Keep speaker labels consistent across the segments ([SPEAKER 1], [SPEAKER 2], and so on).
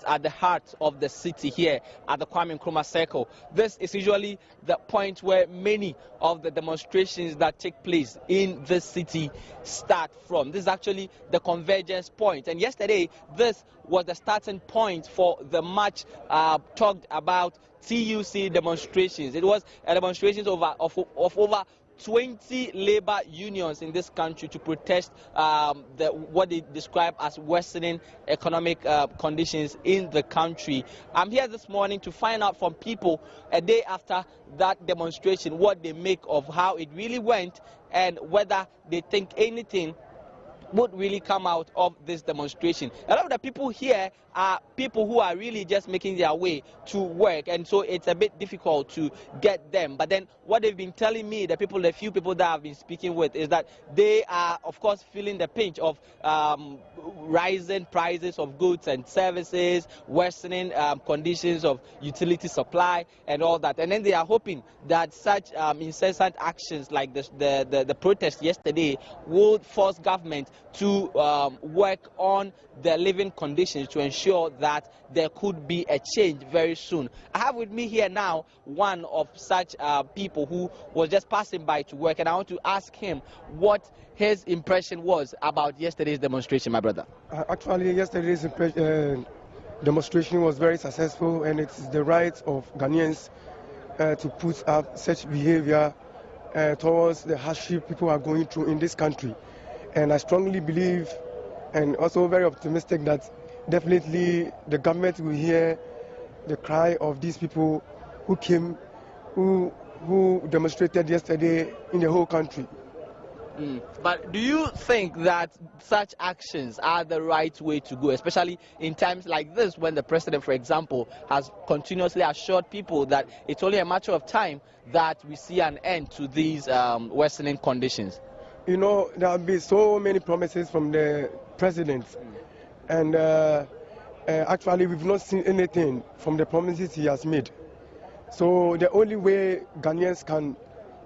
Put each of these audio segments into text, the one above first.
[SPEAKER 1] at the heart of the city here at the Kwame Nkrumah Circle. This is usually the point where many of the demonstrations that take place in this city start from. This is actually the convergence point. And yesterday, this was the starting point for the much talked about TUC demonstrations. It was a demonstrations of over 20 labor unions in this country to protest what they describe as worsening economic conditions in the country. I'm here this morning to find out from people a day after that demonstration what they make of how it really went and whether they think anything would really come out of this demonstration. A lot of the people here are people who are really just making their way to work, and so it's a bit difficult to get them. But then what they've been telling me, the few people that I've been speaking with, is that they are, of course, feeling the pinch of rising prices of goods and services, worsening conditions of utility supply and all that. And then they are hoping that such incessant actions like the protest yesterday would force government to work on their living conditions to ensure that there could be a change very soon. I have with me here now one of such people who was just passing by to work, and I want to ask him what his impression was about yesterday's demonstration, my brother.
[SPEAKER 2] Actually, yesterday's demonstration was very successful, and it's the right of Ghanaians to put up such behavior towards the hardship people are going through in this country. And I strongly believe, and also very optimistic, that definitely the government will hear the cry of these people who came, who demonstrated yesterday in the whole country.
[SPEAKER 1] But do you think that such actions are the right way to go, especially in times like this when the president, for example, has continuously assured people that it's only a matter of time that we see an end to these worsening conditions?
[SPEAKER 2] You know, there have been so many promises from the president, and actually we've not seen anything from the promises he has made. So the only way Ghanaians can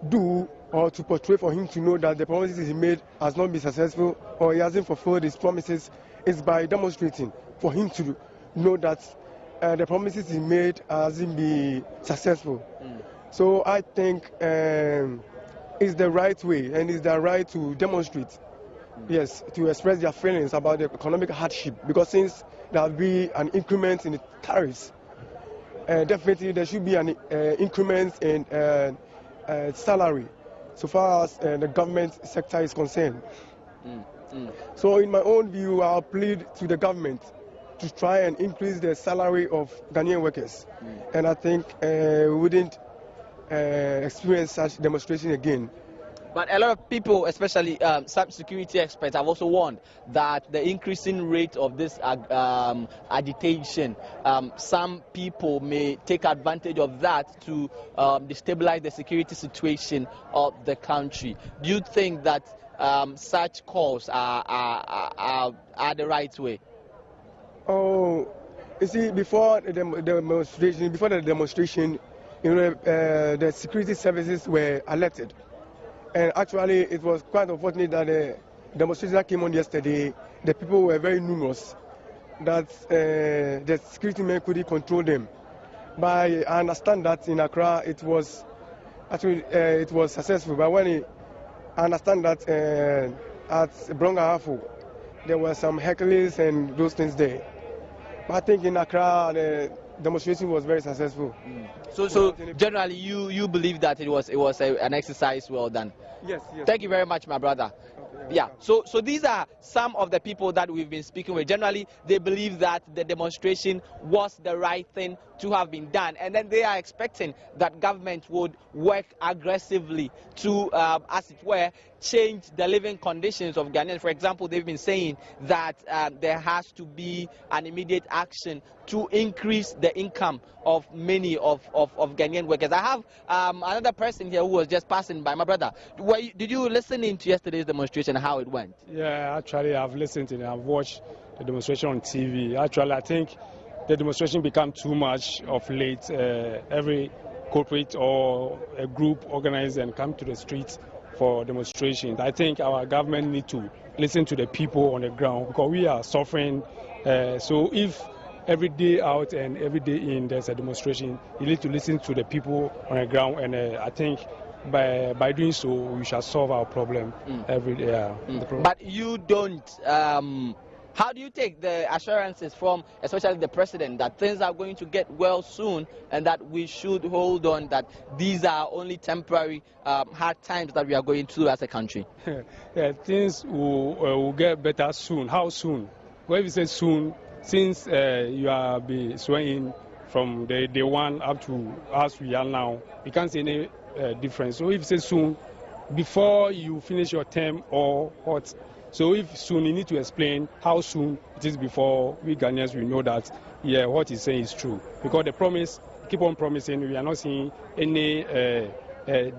[SPEAKER 2] do, or to portray for him to know that the promises he made has not been successful or he hasn't fulfilled his promises, is by demonstrating, for him to know that the promises he made hasn't been successful. So I think it's the right way, and it's the right to demonstrate, yes, to express their feelings about the economic hardship, because since there will be an increment in the tariffs, definitely there should be an increment in salary so far as the government sector is concerned. So in my own view, I'll plead to the government to try and increase the salary of Ghanaian workers, and I think we wouldn't experience such demonstration again.
[SPEAKER 1] But a lot of people, especially some security experts, have also warned that the increasing rate of this agitation, some people may take advantage of that to destabilize the security situation of the country. Do you think that such calls are the right way?
[SPEAKER 2] Oh, you see, before the demonstration, you know, the security services were alerted. And actually, it was quite unfortunate that the demonstration that came on yesterday, the people were very numerous, that the security men couldn't control them. But I understand that in Accra, it was successful. But I understand that at Bronga, there were some hecklers and those things there. But I think in Accra, the demonstration was very successful.
[SPEAKER 1] So generally, you believe that it was an exercise well done?
[SPEAKER 2] Yes.
[SPEAKER 1] Thank you very much, my brother. Okay, yeah. So these are some of the people that we've been speaking with. Generally, they believe that the demonstration was the right thing to have been done, and then they are expecting that government would work aggressively to, as it were, change the living conditions of Ghanaians. For example, they've been saying that there has to be an immediate action to increase the income of many of Ghanaian workers. I have another person here who was just passing by, my brother. Did you listen in to yesterday's demonstration, how it went?
[SPEAKER 3] Yeah, actually I've listened to it. I've watched the demonstration on TV. Actually, I think the demonstration became too much of late. Every corporate or a group organized and come to the streets for demonstrations. I think our government need to listen to the people on the ground, because we are suffering. So if every day out and every day in, there's a demonstration. You need to listen to the people on the ground, and I think by doing so, we shall solve our problem every day.
[SPEAKER 1] But you don't. How do you take the assurances from, especially the president, that things are going to get well soon and that we should hold on, that these are only temporary hard times that we are going through as a country?
[SPEAKER 3] Yeah, things will get better soon. How soon? Well, if you say soon, since you are be swaying from the day one up to as we are now, you can't see any difference. So if you say soon, before you finish your term or what? So if soon, you need to explain how soon it is before we Ghanaians will know that, yeah, what he's saying is true. Because the promise, keep on promising, we are not seeing any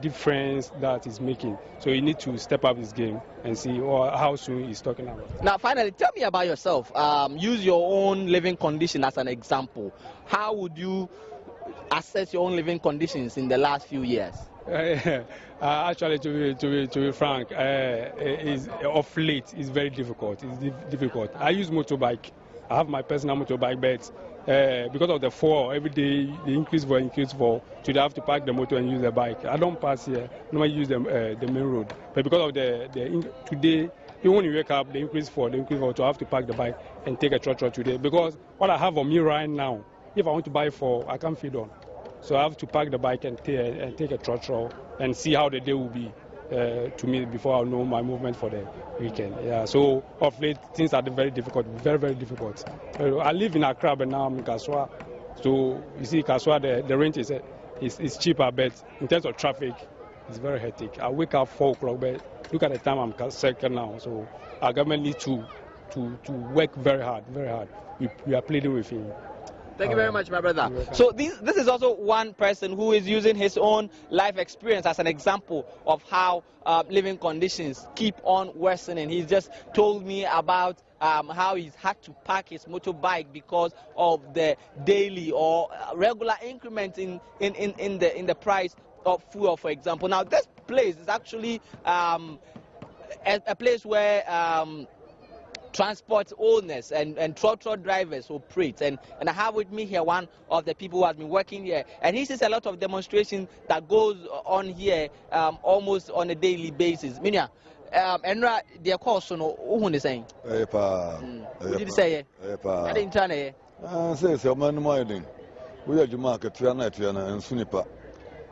[SPEAKER 3] difference that is making. So you need to step up his game and see how soon he's talking about.
[SPEAKER 1] Now, finally, tell me about yourself. Use your own living condition as an example. How would you assess your own living conditions in the last few years?
[SPEAKER 3] Actually, to be frank, is of late is very difficult. It's difficult. I use motorbike. I have my personal motorbike, but because of the fare, every day the increase for. Today I have to park the motor and use the bike. I don't pass here. Normally use the main road. But because of today, even when you wake up, the increase for. So I have to park the bike and take a trotro today. Because what I have on me right now, if I want to buy I can't feed on. So I have to park the bike and take a trotro and see how the day will be to me before I know my movement for the weekend. Yeah. So of late things are very difficult, very, very difficult. I live in Accra, but now I'm in Kaswa. So you see, Kaswa, the rent is cheaper, but in terms of traffic, it's very hectic. I wake up 4 o'clock, but look at the time I'm second now. So our government needs to work very hard, very hard. We are pleading with him.
[SPEAKER 1] Thank you very much, my brother. So this is also one person who is using his own life experience as an example of how living conditions keep on worsening. He's just told me about how he's had to park his motorbike because of the daily or regular increment in the price of fuel, for example. Now, this place is actually a place where transport owners and trotro drivers operate, and I have with me here one of the people who has been working here, and he sees a lot of demonstration that goes on here almost on a daily basis. Minya, Enra, the course no who is saying? What did you say? I didn't turn it.
[SPEAKER 4] Says your man minding. We are the market and Sunipa.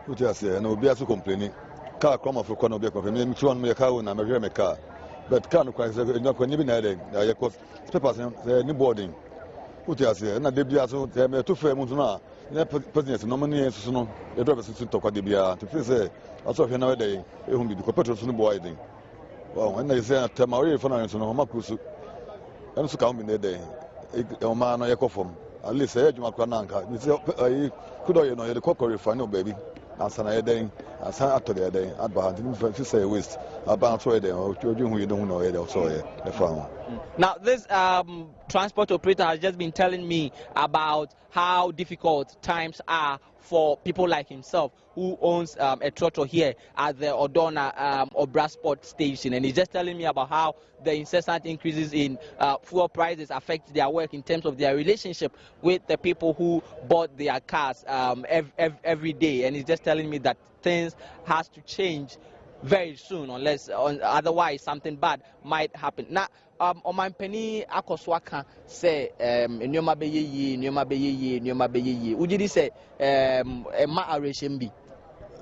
[SPEAKER 4] What you say, and will be also complaining. Car come off for Konobe, and me one me a car and I'm a car. But can't quite say, when you've been adding, I got papers and new boarding. What you say, and I did also tell 2 famous now. President, nominee, so the driver system to Quadibia to say, I saw another day, it won't be the competitors in the boarding. Well, when they say, Tamari for Nancy, no Makusu, and so come in the day. A man, I from at least I had Macrananka. You say, could I know the cockery for no baby? And Sana day, and Sana after the day, at Bahant, to say waste about where they are, who you don't know it also the farm.
[SPEAKER 1] Now, this transport operator has just been telling me about how difficult times are for people like himself who owns a trotro here at the Odona Obrasport station, and he's just telling me about how the incessant increases in fuel prices affect their work in terms of their relationship with the people who bought their cars every day, and he's just telling me that things has to change very soon, unless otherwise something bad might happen. Now, Oman Penny Akoswaka say, Nyoma Beye, would you say, Ma Arishimbi?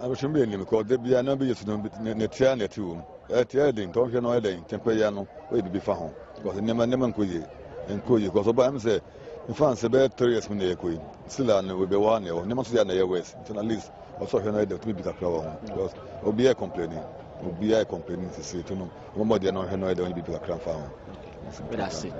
[SPEAKER 4] I was being because there be another Netiana too. At the ending, don't you know, Edding, Tempeyano, will be found. Because the Neman Kuyi and Kuyi, because Obama said, in France, about 3 years when they queen. Still, will be 1 year, Neman Airways, at least, also, you know, that we be a crowd. Because Obia complaining. Obia complaining to say to know, one more than I don't be a crowd found.
[SPEAKER 1] That's it.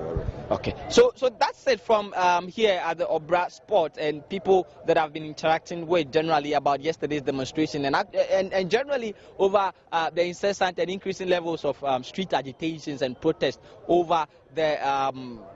[SPEAKER 1] Okay, so that's it from here at the Obra Sport, and people that have been interacting with generally about yesterday's demonstration and generally over the incessant and increasing levels of street agitations and protests over the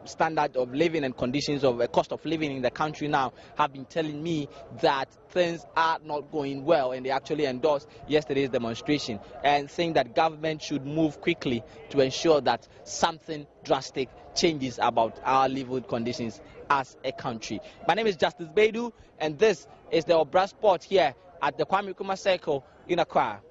[SPEAKER 1] standard of living and conditions of cost of living in the country now, have been telling me that things are not going well, and they actually endorsed yesterday's demonstration and saying that government should move quickly to ensure that something drastic changes about our livelihood conditions as a country. My name is Justice Beidou, and this is the Obra Sport here at the Kwame Nkrumah Circle in Accra.